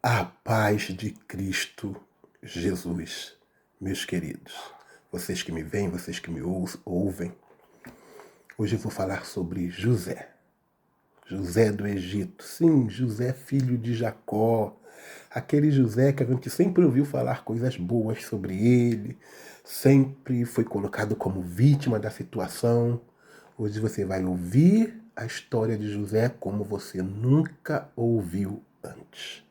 A paz de Cristo Jesus, meus queridos. Vocês que me veem, vocês que me ouvem. Hoje eu vou falar sobre José. José do Egito. Sim, José filho de Jacó. Aquele José que a gente sempre ouviu falar coisas boas sobre ele. Sempre foi colocado como vítima da situação. Hoje você vai ouvir a história de José como você nunca ouviu antes.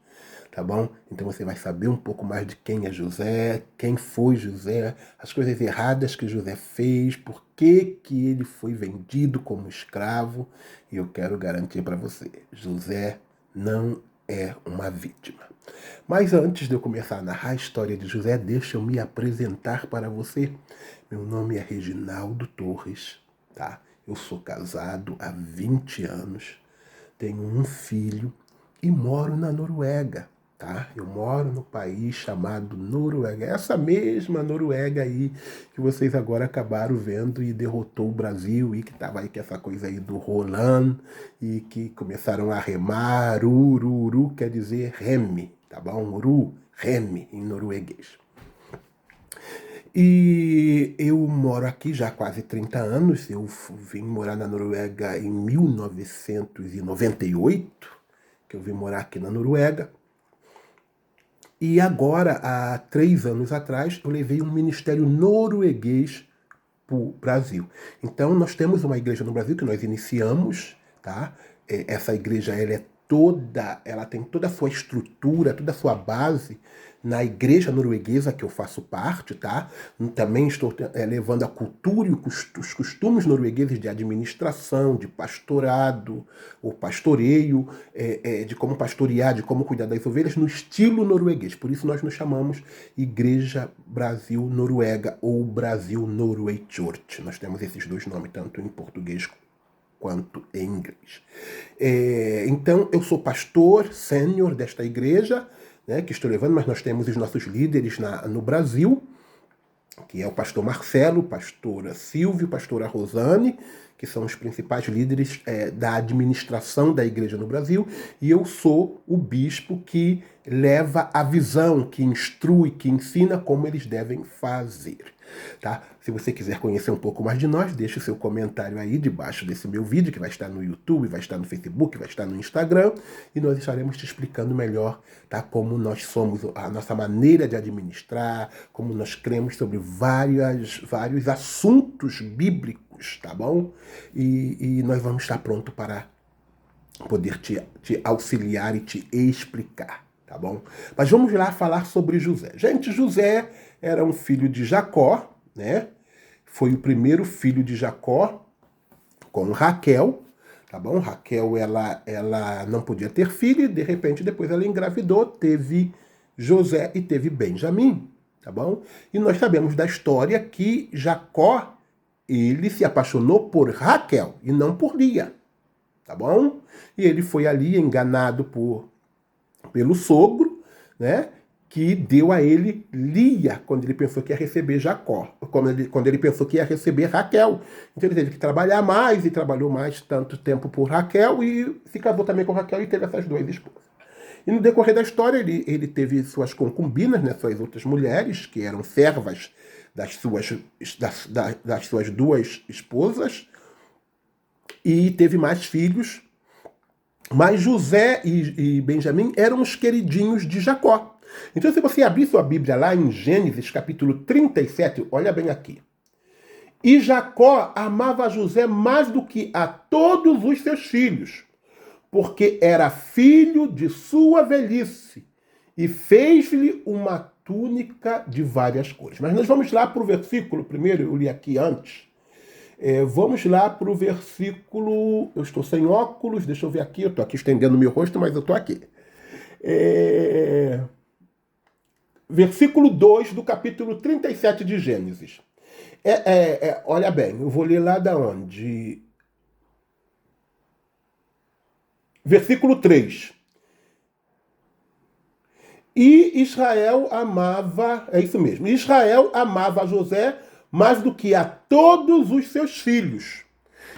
Tá bom? Então você vai saber um pouco mais de quem é José, quem foi José, as coisas erradas que José fez, por que ele foi vendido como escravo. E eu quero garantir para você, José não é uma vítima. Mas antes de eu começar a narrar a história de José, deixa eu me apresentar para você. Meu nome é Reginaldo Torres, tá? Eu sou casado há 20 anos, tenho um filho e moro na Noruega. Tá? Eu moro no país chamado Noruega. Essa mesma Noruega aí que vocês agora acabaram vendo e derrotou o Brasil e que estava aí com essa coisa aí do Roland e que começaram a remar. Uru quer dizer reme, tá bom? Uru, reme em norueguês. E eu moro aqui já há quase 30 anos. Eu vim morar na Noruega em 1998, que eu vim morar aqui na Noruega. E agora, há 3 anos atrás, eu levei um ministério norueguês para o Brasil. Então, nós temos uma igreja no Brasil que nós iniciamos, tá? Essa igreja ela tem toda a sua estrutura, toda a sua base na igreja norueguesa que eu faço parte, tá? Também estou levando a cultura e os costumes noruegueses de administração, de pastorado, ou pastoreio, de como pastorear, de como cuidar das ovelhas no estilo norueguês. Por isso nós nos chamamos Igreja Brasil Noruega ou Brasil Norway Church. Nós temos esses dois nomes, tanto em português quanto em inglês. Então, eu sou pastor sênior desta igreja, né, que estou levando, mas nós temos os nossos líderes no Brasil, que é o pastor Marcelo, pastora Silvio, pastora Rosane, que são os principais líderes da administração da igreja no Brasil, e eu sou o bispo que leva a visão, que instrui, que ensina como eles devem fazer. Tá? Se você quiser conhecer um pouco mais de nós, deixe o seu comentário aí debaixo desse meu vídeo, que vai estar no YouTube, vai estar no Facebook, vai estar no Instagram, e nós estaremos te explicando melhor, tá? Como nós somos, a nossa maneira de administrar, como nós cremos sobre vários assuntos bíblicos, tá bom? E nós vamos estar pronto para poder te auxiliar e te explicar, tá bom? Mas vamos lá falar sobre José. Gente, José era um filho de Jacó, né? Foi o primeiro filho de Jacó com Raquel, tá bom? Raquel, ela não podia ter filho e, de repente, depois ela engravidou, teve José e teve Benjamim, tá bom? E nós sabemos da história que Jacó, ele se apaixonou por Raquel e não por Lia, tá bom? E ele foi ali enganado pelo sogro, né? Que deu a ele Lia, quando ele pensou que ia receber Jacó, quando ele pensou que ia receber Raquel. Então ele teve que trabalhar mais, e trabalhou mais tanto tempo por Raquel, e se casou também com Raquel e teve essas duas esposas. E no decorrer da história, ele teve suas concubinas, né, suas outras mulheres, que eram servas das suas duas esposas, e teve mais filhos. Mas José e Benjamim eram os queridinhos de Jacó. Então, se você abrir sua Bíblia lá em Gênesis, capítulo 37, olha bem aqui. E Jacó amava José mais do que a todos os seus filhos, porque era filho de sua velhice, e fez-lhe uma túnica de várias cores. Mas nós vamos lá para o versículo, primeiro eu li aqui antes. Vamos lá para o versículo... Eu estou sem óculos, deixa eu ver aqui. Eu estou aqui estendendo meu rosto, mas eu estou aqui. Versículo 2 do capítulo 37 de Gênesis. Olha bem, eu vou ler lá da onde? Versículo 3. E Israel amava... É isso mesmo. Israel amava José mais do que a todos os seus filhos.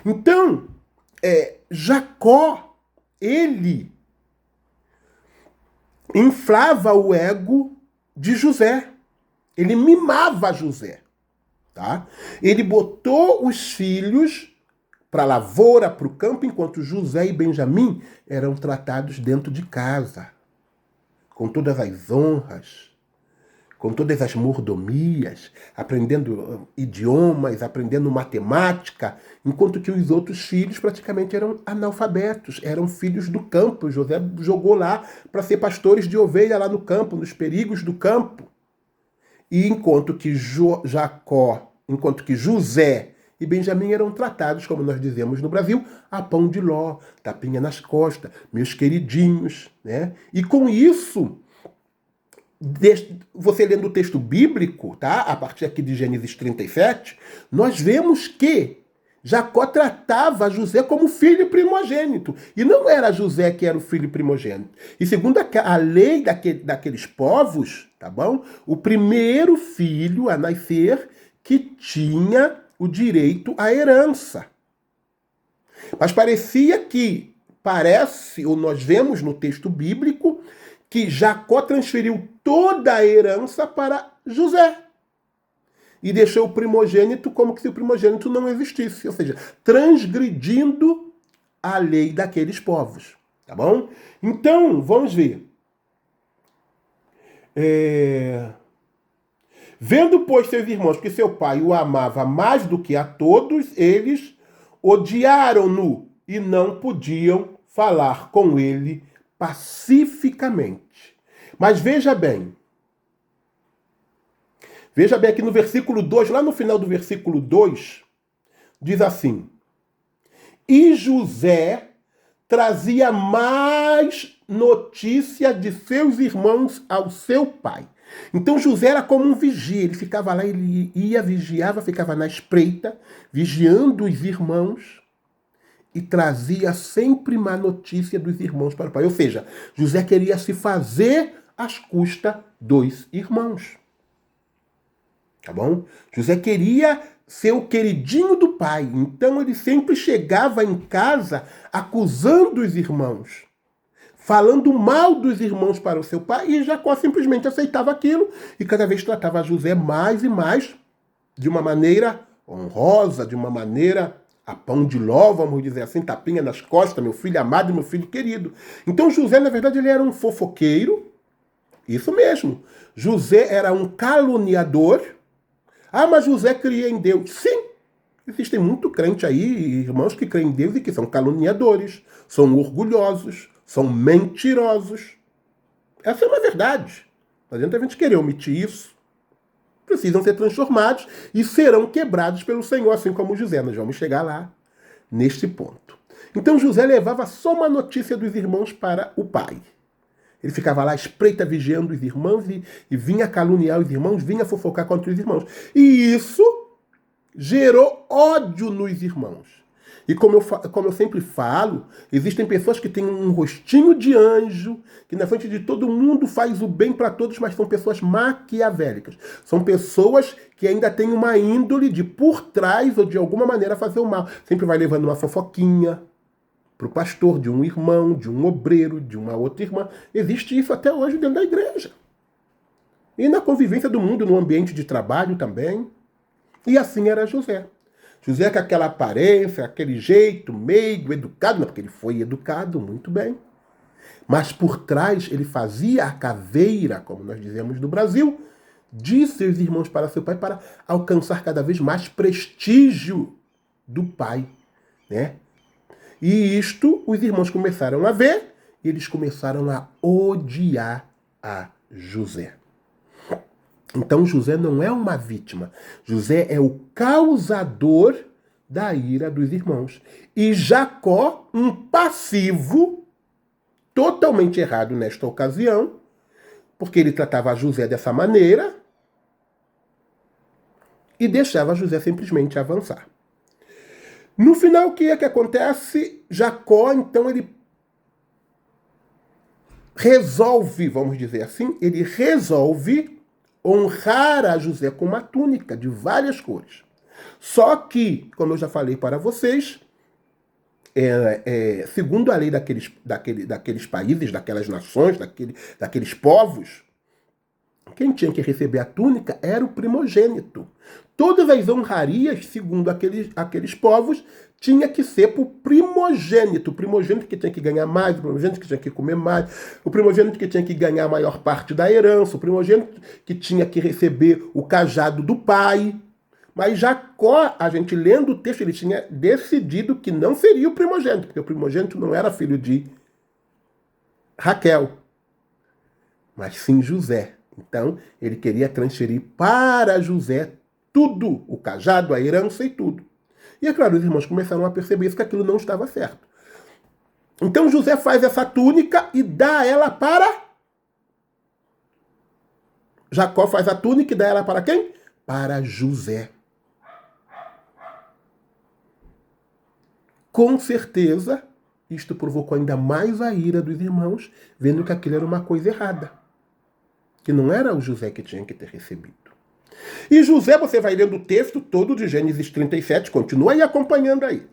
Então, Jacó, ele inflava o ego de José. Ele mimava José. Tá? Ele botou os filhos para a lavoura, para o campo, enquanto José e Benjamim eram tratados dentro de casa, com todas as honras, com todas as mordomias, aprendendo idiomas, aprendendo matemática, enquanto que os outros filhos praticamente eram analfabetos, eram filhos do campo. José jogou lá para ser pastores de ovelha lá no campo, nos perigos do campo. E enquanto que José e Benjamim eram tratados, como nós dizemos no Brasil, a pão de ló, tapinha nas costas, meus queridinhos, né? E com isso, você lendo o texto bíblico, tá? A partir aqui de Gênesis 37, nós vemos que Jacó tratava José como filho primogênito. E não era José que era o filho primogênito. E segundo a lei daqueles povos, tá bom? O primeiro filho a nascer que tinha o direito à herança. Mas ou nós vemos no texto bíblico, que Jacó transferiu toda a herança para José. E deixou o primogênito como se o primogênito não existisse. Ou seja, transgredindo a lei daqueles povos. Tá bom? Então, vamos ver. Vendo, pois, seus irmãos que seu pai o amava mais do que a todos, eles odiaram-no e não podiam falar com ele pacificamente. Mas veja bem aqui no versículo 2, lá no final do versículo 2, diz assim: e José trazia mais notícia de seus irmãos ao seu pai. Então José era como um vigia, ele ficava lá, ele vigiava, ficava na espreita, vigiando os irmãos e trazia sempre má notícia dos irmãos para o pai. Ou seja, José queria se fazer às custas dos irmãos. Tá bom? José queria ser o queridinho do pai. Então ele sempre chegava em casa acusando os irmãos, falando mal dos irmãos para o seu pai, e Jacó simplesmente aceitava aquilo e cada vez tratava José mais e mais de uma maneira honrosa, de uma maneira a pão de ló, vamos dizer assim, tapinha nas costas, meu filho amado, meu filho querido. Então José, na verdade, ele era um fofoqueiro. Isso mesmo. José era um caluniador. Ah, mas José cria em Deus. Sim, existem muito crente aí, irmãos que creem em Deus e que são caluniadores, são orgulhosos, são mentirosos. Essa é uma verdade. Não adianta a gente querer omitir isso. Precisam ser transformados e serão quebrados pelo Senhor, assim como José. Nós vamos chegar lá, neste ponto. Então José levava só uma notícia dos irmãos para o pai. Ele ficava lá, espreita, vigiando os irmãos e vinha caluniar os irmãos, vinha fofocar contra os irmãos. E isso gerou ódio nos irmãos. E como eu sempre falo, existem pessoas que têm um rostinho de anjo, que na frente de todo mundo faz o bem para todos, mas são pessoas maquiavélicas. São pessoas que ainda têm uma índole de por trás ou de alguma maneira fazer o mal. Sempre vai levando uma fofoquinha para o pastor, de um irmão, de um obreiro, de uma outra irmã. Existe isso até hoje dentro da igreja. E na convivência do mundo, no ambiente de trabalho também. E assim era José. José com aquela aparência, aquele jeito meigo, educado, não, porque ele foi educado muito bem. Mas por trás ele fazia a caveira, como nós dizemos no Brasil, de seus irmãos para seu pai, para alcançar cada vez mais prestígio do pai, né? E isto os irmãos começaram a ver e eles começaram a odiar a José. Então José não é uma vítima. José é o causador da ira dos irmãos. E Jacó, um passivo, totalmente errado nesta ocasião, porque ele tratava José dessa maneira e deixava José simplesmente avançar. No final, o que é que acontece? Jacó, então, ele resolve, vamos dizer assim, ele resolve honrar a José com uma túnica de várias cores. Só que, como eu já falei para vocês, segundo a lei daqueles países, daquelas nações, daqueles povos, quem tinha que receber a túnica era o primogênito. Todas as honrarias, segundo aqueles povos, tinha que ser para o primogênito. O primogênito que tinha que ganhar mais, o primogênito que tinha que comer mais, o primogênito que tinha que ganhar a maior parte da herança, o primogênito que tinha que receber o cajado do pai. Mas Jacó, a gente lendo o texto, ele tinha decidido que não seria o primogênito, porque o primogênito não era filho de Raquel, mas sim José. Então, ele queria transferir para José tudo, o cajado, a herança e tudo. E é claro, os irmãos começaram a perceber isso, que aquilo não estava certo. Então José faz essa túnica e dá ela para... Jacó faz a túnica e dá ela para quem? Para José. Com certeza, isto provocou ainda mais a ira dos irmãos, vendo que aquilo era uma coisa errada. Que não era o José que tinha que ter recebido. E José, você vai lendo o texto todo de Gênesis 37, continua aí acompanhando aí.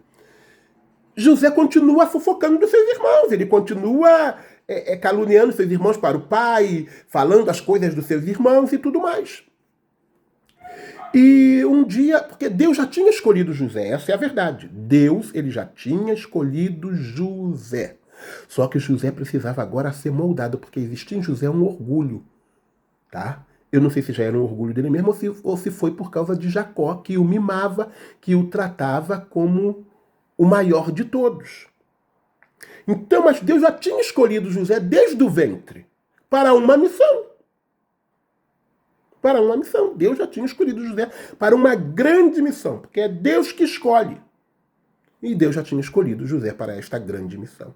José continua fofocando dos seus irmãos, ele continua caluniando seus irmãos para o pai, falando as coisas dos seus irmãos e tudo mais. E um dia, porque Deus já tinha escolhido José, essa é a verdade. Deus, ele já tinha escolhido José. Só que José precisava agora ser moldado, porque existia em José um orgulho, tá? Eu não sei se já era um orgulho dele mesmo ou se foi por causa de Jacó, que o mimava, que o tratava como o maior de todos. Então, mas Deus já tinha escolhido José desde o ventre para uma missão. Para uma missão. Deus já tinha escolhido José para uma grande missão, porque é Deus que escolhe. E Deus já tinha escolhido José para esta grande missão.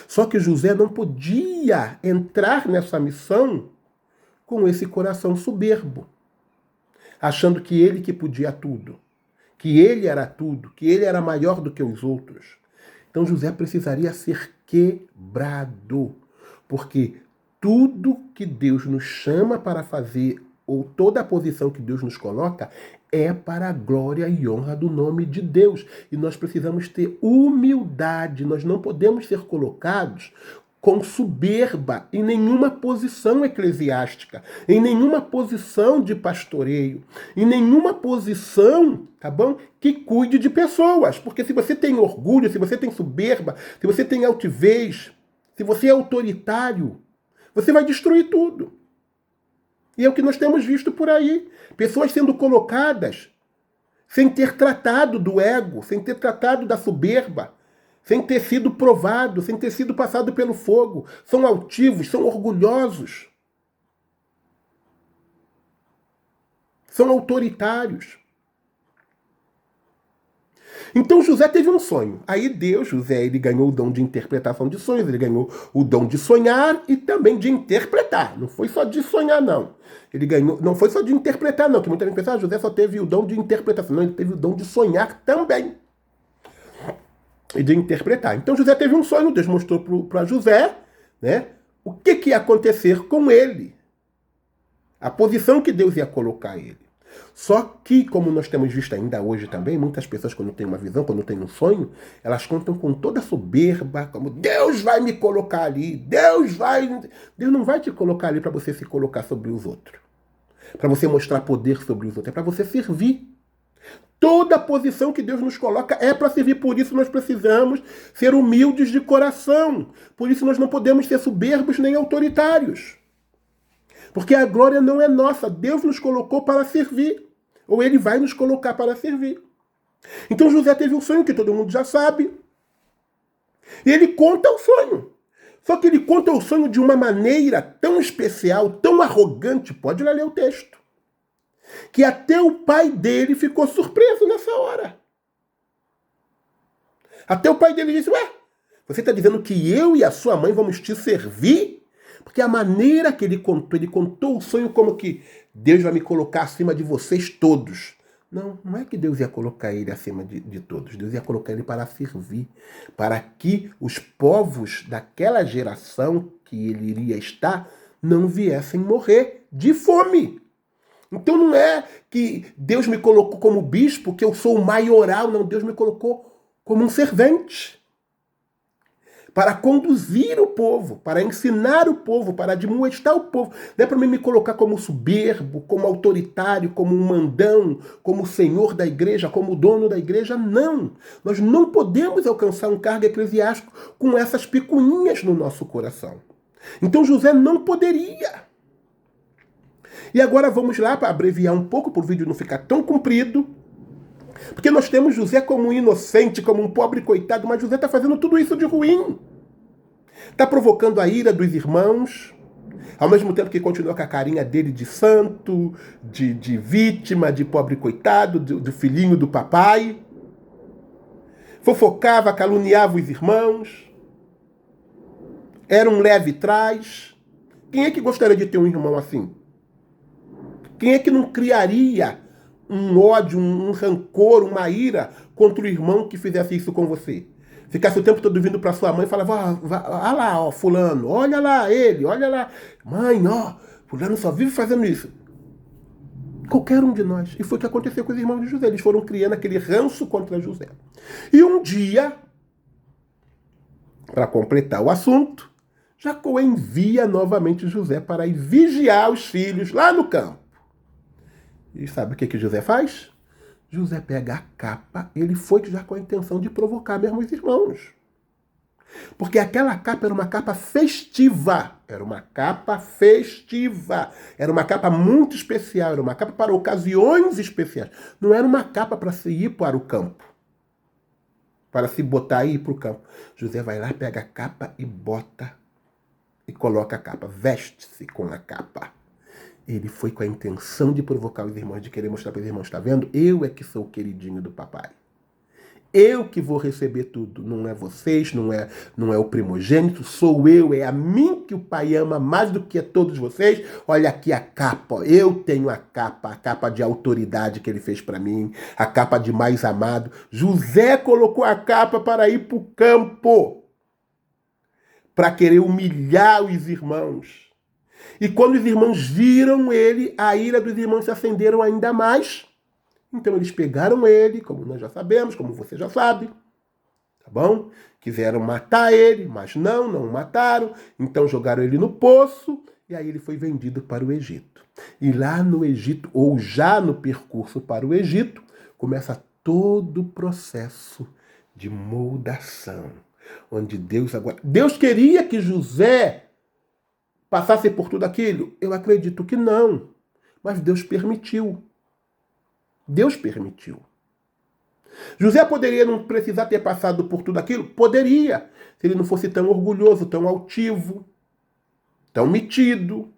Só que José não podia entrar nessa missão com esse coração soberbo, achando que ele que podia tudo, que ele era tudo, que ele era maior do que os outros. Então José precisaria ser quebrado, porque tudo que Deus nos chama para fazer, ou toda a posição que Deus nos coloca, é para a glória e honra do nome de Deus. E nós precisamos ter humildade, nós não podemos ser colocados com soberba em nenhuma posição eclesiástica, em nenhuma posição de pastoreio, em nenhuma posição, tá bom, que cuide de pessoas. Porque se você tem orgulho, se você tem soberba, se você tem altivez, se você é autoritário, você vai destruir tudo. E é o que nós temos visto por aí. Pessoas sendo colocadas sem ter tratado do ego, sem ter tratado da soberba, sem ter sido provado, sem ter sido passado pelo fogo. São altivos, são orgulhosos. São autoritários. Então José teve um sonho. Aí Deus, José, ele ganhou o dom de interpretação de sonhos, ele ganhou o dom de sonhar e também de interpretar. Não foi só de sonhar, não. Ele ganhou, não foi só de interpretar, não, que muita gente pensa, José só teve o dom de interpretação. Não, ele teve o dom de sonhar também. E de interpretar. Então José teve um sonho, Deus mostrou para José, né, o que ia acontecer com ele. A posição que Deus ia colocar ele. Só que, como nós temos visto ainda hoje também, muitas pessoas quando têm uma visão, quando têm um sonho, elas contam com toda a soberba, como Deus vai me colocar ali, Deus não vai te colocar ali para você se colocar sobre os outros. Para você mostrar poder sobre os outros, é para você servir. Toda a posição que Deus nos coloca é para servir. Por isso nós precisamos ser humildes de coração. Por isso nós não podemos ser soberbos nem autoritários. Porque a glória não é nossa. Deus nos colocou para servir. Ou Ele vai nos colocar para servir. Então José teve um sonho que todo mundo já sabe. E ele conta o sonho. Só que ele conta o sonho de uma maneira tão especial, tão arrogante. Pode ler o texto. Que até o pai dele ficou surpreso nessa hora. Até o pai dele disse, ué, você está dizendo que eu e a sua mãe vamos te servir? Porque a maneira que ele contou o sonho como que Deus vai me colocar acima de vocês todos. Não, não é que Deus ia colocar ele acima de todos. Deus ia colocar ele para servir. Para que os povos daquela geração que ele iria estar não viessem morrer de fome. Então não é que Deus me colocou como bispo, que eu sou o maioral. Não, Deus me colocou como um servente. para conduzir o povo, para ensinar o povo, para admoestar o povo. Não é para mim me colocar como soberbo, como autoritário, como um mandão, como senhor da igreja, como dono da igreja. Não. Nós não podemos alcançar um cargo eclesiástico com essas picuinhas no nosso coração. Então José não poderia. E agora vamos lá, para abreviar um pouco, para o vídeo não ficar tão comprido. Porque nós temos José como um inocente, como um pobre coitado, mas José está fazendo tudo isso de ruim. Está provocando a ira dos irmãos, ao mesmo tempo que continua com a carinha dele de santo, de vítima, de pobre coitado, do filhinho do papai. Fofocava, caluniava os irmãos. Era um leve trás. Quem é que gostaria de ter um irmão assim? Quem é que não criaria um ódio, um rancor, uma ira contra o irmão que fizesse isso com você? Ficasse o tempo todo vindo para sua mãe e falava, olha lá, ó, fulano, olha lá ele, olha lá. Mãe, ó, fulano só vive fazendo isso. Qualquer um de nós. E foi o que aconteceu com os irmãos de José. Eles foram criando aquele ranço contra José. E um dia, para completar o assunto, Jacó envia novamente José para ir vigiar os filhos lá no campo. E sabe o que José faz? José pega a capa, ele foi já com a intenção de provocar mesmo os irmãos. Porque aquela capa era uma capa festiva. Era uma capa festiva. Era uma capa muito especial. Era uma capa para ocasiões especiais. Não era uma capa para se ir para o campo. Para se botar e ir para o campo. José vai lá, pega a capa e bota. E coloca a capa. Veste-se com a capa. Ele foi com a intenção de provocar os irmãos, de querer mostrar para os irmãos, está vendo? Eu é que sou o queridinho do papai. Eu que vou receber tudo. Não é vocês, não é o primogênito, sou eu, é a mim que o pai ama mais do que a todos vocês. Olha aqui a capa, eu tenho a capa de autoridade que ele fez para mim, a capa de mais amado. José colocou a capa para ir para o campo, para querer humilhar os irmãos. E quando os irmãos viram ele, a ira dos irmãos se acenderam ainda mais. Então eles pegaram ele, como nós já sabemos, como você já sabe, tá bom? Quiseram matar ele, mas não mataram. Então jogaram ele no poço e aí ele foi vendido para o Egito. E lá no Egito, ou já no percurso para o Egito, começa todo o processo de moldação. Onde Deus queria que José passasse por tudo aquilo? Eu acredito que não. Mas Deus permitiu. Deus permitiu. José poderia não precisar ter passado por tudo aquilo? Poderia. Se ele não fosse tão orgulhoso, tão altivo, tão metido.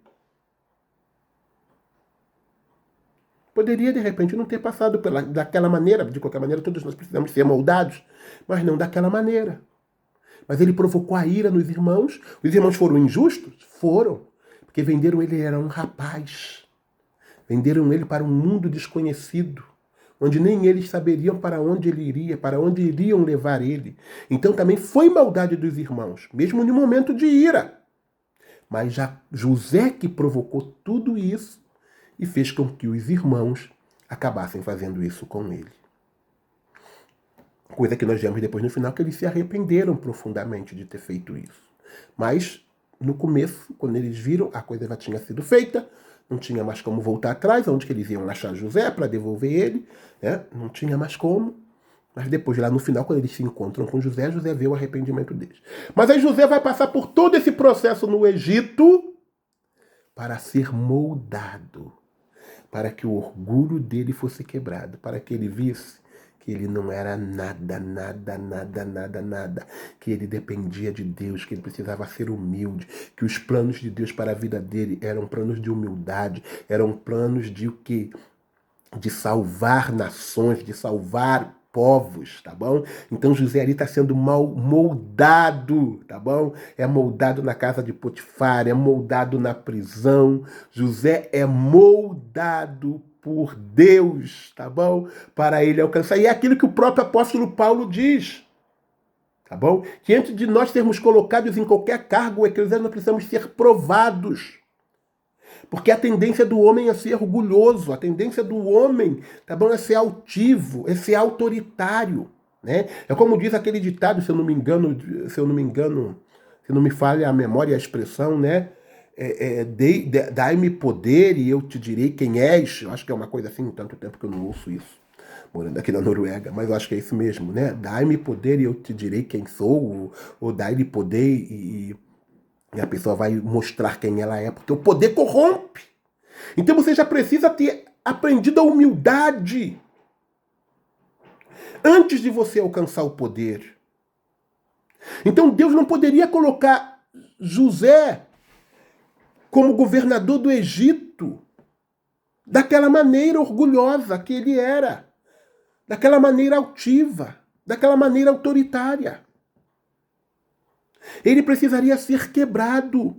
Poderia, de repente, não ter passado daquela maneira. De qualquer maneira, todos nós precisamos ser moldados. Mas não daquela maneira. Mas ele provocou a ira nos irmãos. Os irmãos foram injustos? Foram. Porque venderam ele, ele era um rapaz. Venderam ele para um mundo desconhecido, onde nem eles saberiam para onde ele iria, para onde iriam levar ele. Então também foi maldade dos irmãos, mesmo no momento de ira. Mas já José que provocou tudo isso e fez com que os irmãos acabassem fazendo isso com ele. Coisa que nós vemos depois no final, que eles se arrependeram profundamente de ter feito isso. Mas no começo, quando eles viram, a coisa já tinha sido feita, não tinha mais como voltar atrás, onde que eles iam achar José para devolver ele, né? Não tinha mais como. Mas depois, lá no final, quando eles se encontram com José, José vê o arrependimento deles. Mas aí José vai passar por todo esse processo no Egito para ser moldado, para que o orgulho dele fosse quebrado, para que ele visse que ele não era nada, que ele dependia de Deus, que ele precisava ser humilde, que os planos de Deus para a vida dele eram planos de humildade, eram planos de o quê? De salvar nações, de salvar povos, tá bom? Então José ali está sendo moldado, tá bom? É moldado na casa de Potifar, é moldado na prisão. José é moldado por Deus, tá bom? Para ele alcançar. E é aquilo que o próprio apóstolo Paulo diz, tá bom? Que antes de nós sermos colocados em qualquer cargo eclesiástico, nós precisamos ser provados. Porque a tendência do homem é ser orgulhoso, a tendência do homem, tá bom, é ser altivo, é ser autoritário. né? É como diz aquele ditado, se eu não me engano, se não me falha a memória e a expressão, né? Dai-me poder e eu te direi quem és. Eu acho que é uma coisa assim, tanto tempo que eu não ouço isso, morando aqui na Noruega, mas eu acho que é isso mesmo, né? Dai-me poder e eu te direi quem sou, ou dai-lhe poder e a pessoa vai mostrar quem ela é, porque o poder corrompe. Então você já precisa ter aprendido a humildade antes de você alcançar o poder. Então Deus não poderia colocar José como governador do Egito daquela maneira orgulhosa que ele era, daquela maneira altiva, daquela maneira autoritária. Ele precisaria ser quebrado.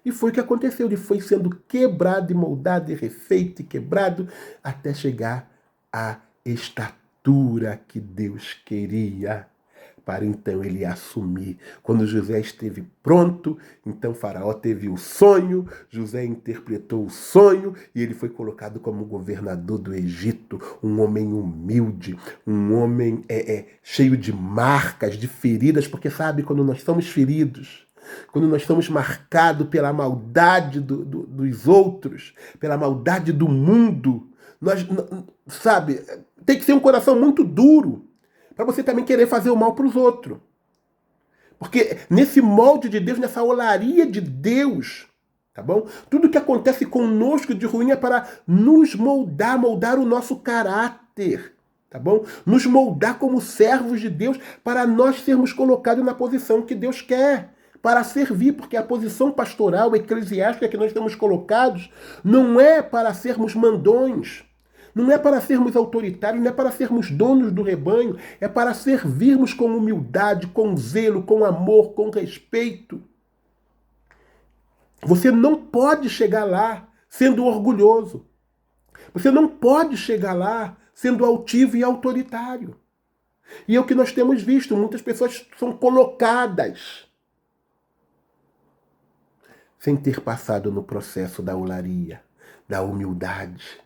E foi o que aconteceu. Ele foi sendo quebrado e moldado e refeito e quebrado até chegar à estatura que Deus queria, para então ele assumir. Quando José esteve pronto, então Faraó teve o sonho, José interpretou o sonho e ele foi colocado como governador do Egito, um homem humilde, um homem cheio de marcas, de feridas, porque sabe, quando nós somos feridos, quando nós somos marcados pela maldade dos outros, pela maldade do mundo, nós, sabe, tem que ser um coração muito duro para você também querer fazer o mal para os outros. Porque nesse molde de Deus, nessa olaria de Deus, tá bom? Tudo que acontece conosco de ruim é para nos moldar, moldar o nosso caráter, tá bom? Nos moldar como servos de Deus para nós sermos colocados na posição que Deus quer, para servir, porque a posição pastoral, eclesiástica que nós estamos colocados não é para sermos mandões, não é para sermos autoritários, não é para sermos donos do rebanho, é para servirmos com humildade, com zelo, com amor, com respeito. Você não pode chegar lá sendo orgulhoso. Você não pode chegar lá sendo altivo e autoritário. E é o que nós temos visto, muitas pessoas são colocadas sem ter passado no processo da olaria, da humildade.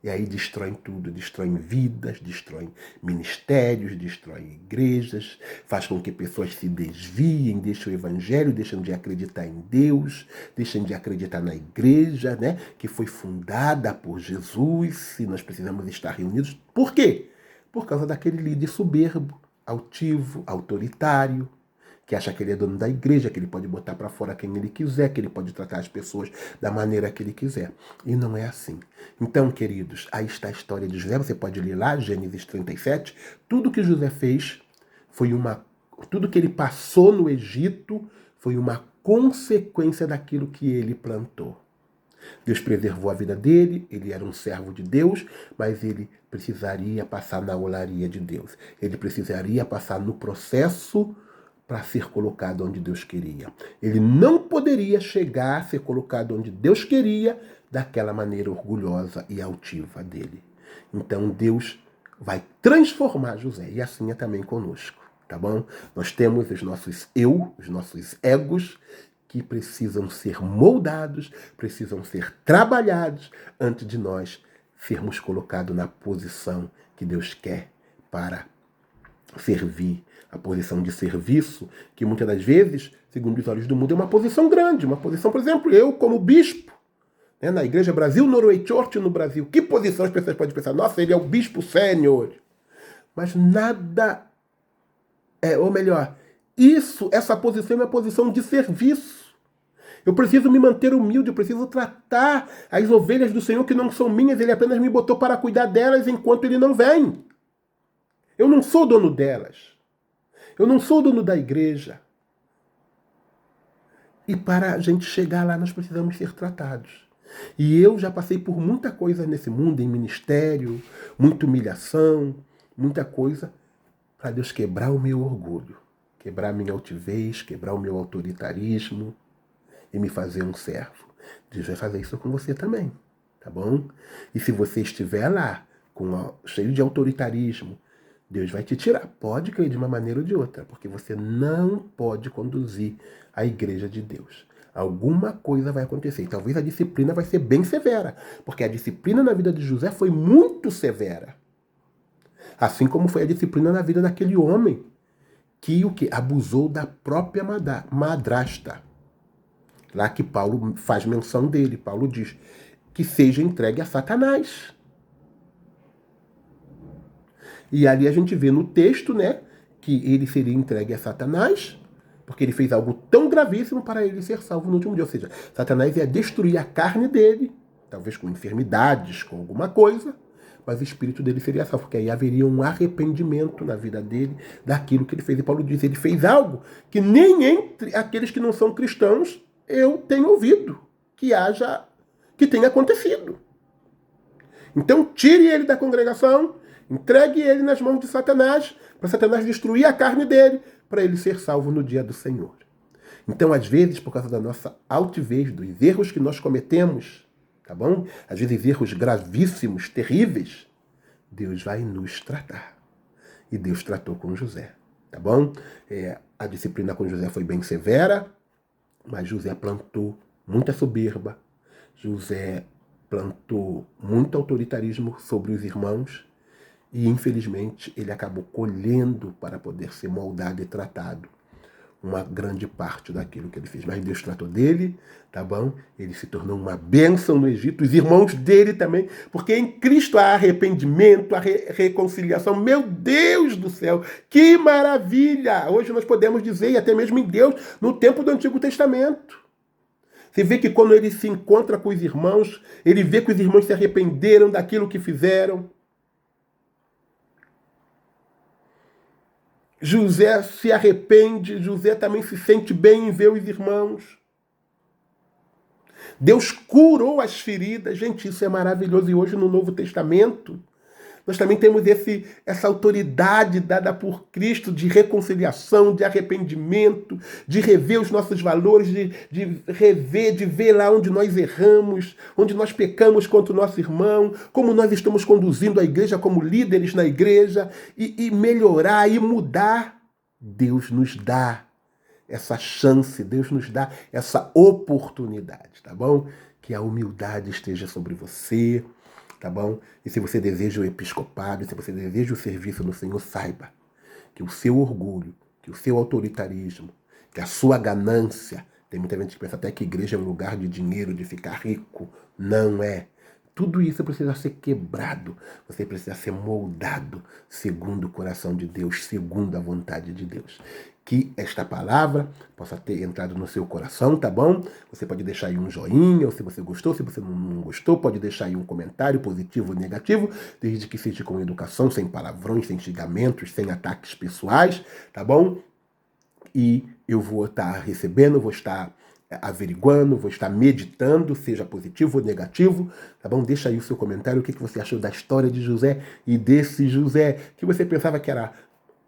E aí destroem tudo, destroem vidas, destroem ministérios, destroem igrejas, faz com que pessoas se desviem, deixem o evangelho, deixam de acreditar em Deus, deixam de acreditar na igreja, né, que foi fundada por Jesus, e nós precisamos estar reunidos. Por quê? Por causa daquele líder soberbo, altivo, autoritário, que acha que ele é dono da igreja, que ele pode botar para fora quem ele quiser, que ele pode tratar as pessoas da maneira que ele quiser. E não é assim. Então, queridos, aí está a história de José, você pode ler lá, Gênesis 37, tudo que José fez foi tudo que ele passou no Egito foi uma consequência daquilo que ele plantou. Deus preservou a vida dele, ele era um servo de Deus, mas ele precisaria passar na olaria de Deus. Ele precisaria passar no processo para ser colocado onde Deus queria. Ele não poderia chegar a ser colocado onde Deus queria daquela maneira orgulhosa e altiva dele. Então Deus vai transformar José, e assim é também conosco, tá bom? Nós temos os nossos os nossos egos, que precisam ser moldados, precisam ser trabalhados antes de nós sermos colocados na posição que Deus quer para servir, a posição de serviço, que muitas das vezes, segundo os olhos do mundo, é uma posição grande, uma posição, por exemplo, eu como bispo, né, na Igreja Brasil Norway Church no Brasil, que posição as pessoas podem pensar? Nossa, ele é o bispo sênior. Mas nada, ou melhor, essa posição é uma posição de serviço. Eu preciso me manter humilde, eu preciso tratar as ovelhas do Senhor que não são minhas, ele apenas me botou para cuidar delas enquanto ele não vem. Eu não sou dono delas. Eu não sou dono da igreja. E para a gente chegar lá, nós precisamos ser tratados. E eu já passei por muita coisa nesse mundo, em ministério, muita humilhação, muita coisa, para Deus quebrar o meu orgulho, quebrar a minha altivez, quebrar o meu autoritarismo e me fazer um servo. Deus vai fazer isso com você também, tá bom? E se você estiver lá, cheio de autoritarismo, Deus vai te tirar. Pode cair de uma maneira ou de outra, porque você não pode conduzir a igreja de Deus. Alguma coisa vai acontecer. E talvez a disciplina vai ser bem severa, porque a disciplina na vida de José foi muito severa. Assim como foi a disciplina na vida daquele homem que abusou da própria madrasta. Lá que Paulo faz menção dele. Paulo diz que seja entregue a Satanás. E ali a gente vê no texto, né, que ele seria entregue a Satanás, porque ele fez algo tão gravíssimo para ele ser salvo no último dia. Ou seja, Satanás ia destruir a carne dele, talvez com enfermidades, com alguma coisa, mas o espírito dele seria salvo, porque aí haveria um arrependimento na vida dele daquilo que ele fez. E Paulo diz, ele fez algo que nem entre aqueles que não são cristãos eu tenho ouvido que tenha acontecido. Então tire ele da congregação, entregue ele nas mãos de Satanás, para Satanás destruir a carne dele, para ele ser salvo no dia do Senhor. Então, às vezes, por causa da nossa altivez, dos erros que nós cometemos, tá bom? Às vezes erros gravíssimos, terríveis, Deus vai nos tratar. E Deus tratou com José, tá bom? A disciplina com José foi bem severa, mas José plantou muita soberba, José plantou muito autoritarismo sobre os irmãos e, infelizmente, ele acabou colhendo, para poder ser moldado e tratado, uma grande parte daquilo que ele fez. Mas Deus tratou dele, tá bom? Ele se tornou uma bênção no Egito, os irmãos dele também, porque em Cristo há arrependimento, há reconciliação. Meu Deus do céu, que maravilha! Hoje nós podemos dizer, e até mesmo em Deus, no tempo do Antigo Testamento. Você vê que quando ele se encontra com os irmãos, ele vê que os irmãos se arrependeram daquilo que fizeram. José se arrepende, José também se sente bem em ver os irmãos. Deus curou as feridas. Gente, isso é maravilhoso. E hoje no Novo Testamento, nós também temos essa autoridade dada por Cristo de reconciliação, de arrependimento, de rever os nossos valores, de rever, de ver lá onde nós erramos, onde nós pecamos contra o nosso irmão, como nós estamos conduzindo a igreja como líderes na igreja, e melhorar e mudar. Deus nos dá essa chance, Deus nos dá essa oportunidade, tá bom? Que a humildade esteja sobre você, tá bom? E se você deseja o episcopado, se você deseja o serviço no Senhor, saiba que o seu orgulho, que o seu autoritarismo, que a sua ganância, tem muita gente que pensa até que igreja é um lugar de dinheiro, de ficar rico. Não é. Tudo isso precisa ser quebrado. Você precisa ser moldado segundo o coração de Deus, segundo a vontade de Deus. Que esta palavra possa ter entrado no seu coração, tá bom? Você pode deixar aí um joinha, ou se você gostou, se você não gostou, pode deixar aí um comentário positivo ou negativo, desde que seja com educação, sem palavrões, sem xingamentos, sem ataques pessoais, tá bom? E eu vou estar recebendo, vou estar averiguando, vou estar meditando, seja positivo ou negativo, tá bom? Deixa aí o seu comentário, o que você achou da história de José e desse José, que você pensava que era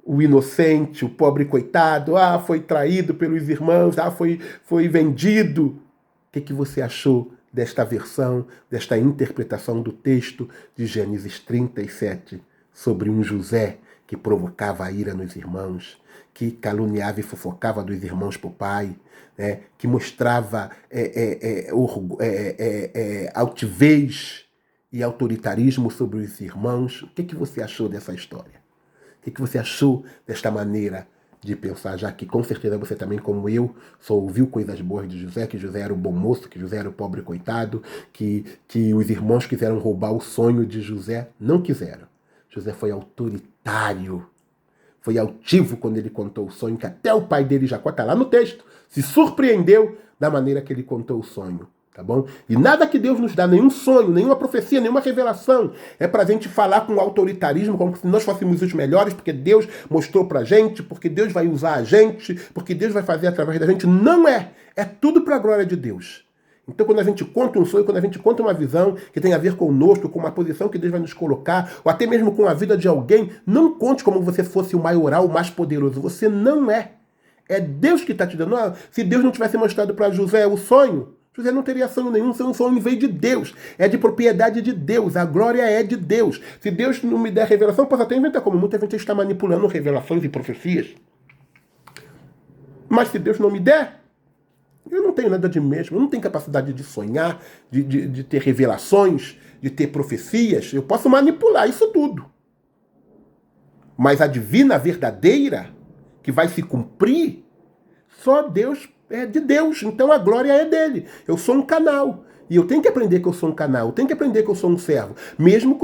o inocente, o pobre coitado, foi traído pelos irmãos, foi vendido. O que você achou desta versão, desta interpretação do texto de Gênesis 37 sobre um José que provocava a ira nos irmãos, que caluniava e fofocava dos irmãos para o pai, né, que mostrava altivez e autoritarismo sobre os irmãos? O que você achou dessa história? O que você achou desta maneira de pensar, já que com certeza você também, como eu, só ouviu coisas boas de José, que José era o bom moço, que José era o pobre coitado, que os irmãos quiseram roubar o sonho de José? Não quiseram. José foi autoritário, foi altivo quando ele contou o sonho, que até o pai dele, Jacó, está lá no texto, se surpreendeu da maneira que ele contou o sonho. Tá bom? E nada que Deus nos dá, nenhum sonho, nenhuma profecia, nenhuma revelação, é pra gente falar com autoritarismo, como se nós fôssemos os melhores, porque Deus mostrou pra gente, porque Deus vai usar a gente, porque Deus vai fazer através da gente. Não é! É tudo pra glória de Deus. Então, quando a gente conta um sonho, quando a gente conta uma visão que tem a ver conosco, com uma posição que Deus vai nos colocar, ou até mesmo com a vida de alguém, não conte como você fosse o maioral, o mais poderoso. Você não é. É Deus que está te dando. Se Deus não tivesse mostrado para José o sonho, José não teria sonho nenhum, um sonho veio de Deus. É de propriedade de Deus, a glória é de Deus. Se Deus não me der revelação, posso até inventar, como muita gente está manipulando revelações e profecias. Mas se Deus não me der, eu não tenho nada de mesmo, eu não tenho capacidade de sonhar, de ter revelações, de ter profecias. Eu posso manipular isso tudo. Mas a divina verdadeira, que vai se cumprir, só Deus é de Deus. Então a glória é dele. Eu sou um canal. E eu tenho que aprender que eu sou um canal. Eu tenho que aprender que eu sou um servo. Mesmo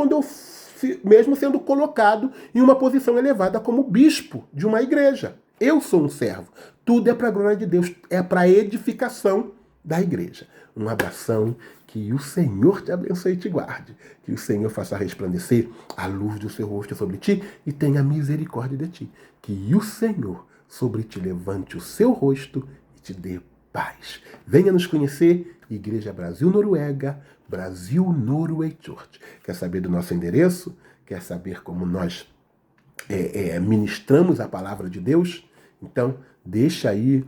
sendo colocado em uma posição elevada como bispo de uma igreja. Eu sou um servo. Tudo é para a glória de Deus. É para a edificação da igreja. Um abração. Que o Senhor te abençoe e te guarde. Que o Senhor faça resplandecer a luz do seu rosto sobre ti e tenha misericórdia de ti. Que o Senhor sobre ti levante o seu rosto e te dê paz. Venha nos conhecer, Igreja Brasil Noruega, Brasil Norway Church. Quer saber do nosso endereço? Quer saber como nós ministramos a palavra de Deus? Então, deixa aí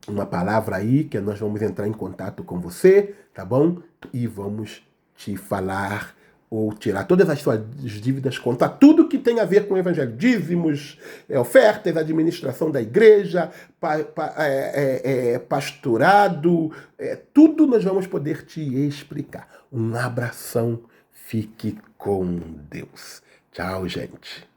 uma palavra aí que nós vamos entrar em contato com você, tá bom? E vamos te falar ou tirar todas as suas dívidas, contar tudo que tem a ver com o evangelho, dízimos, ofertas, administração da igreja, pastorado, tudo nós vamos poder te explicar. Um abração, fique com Deus. Tchau, gente.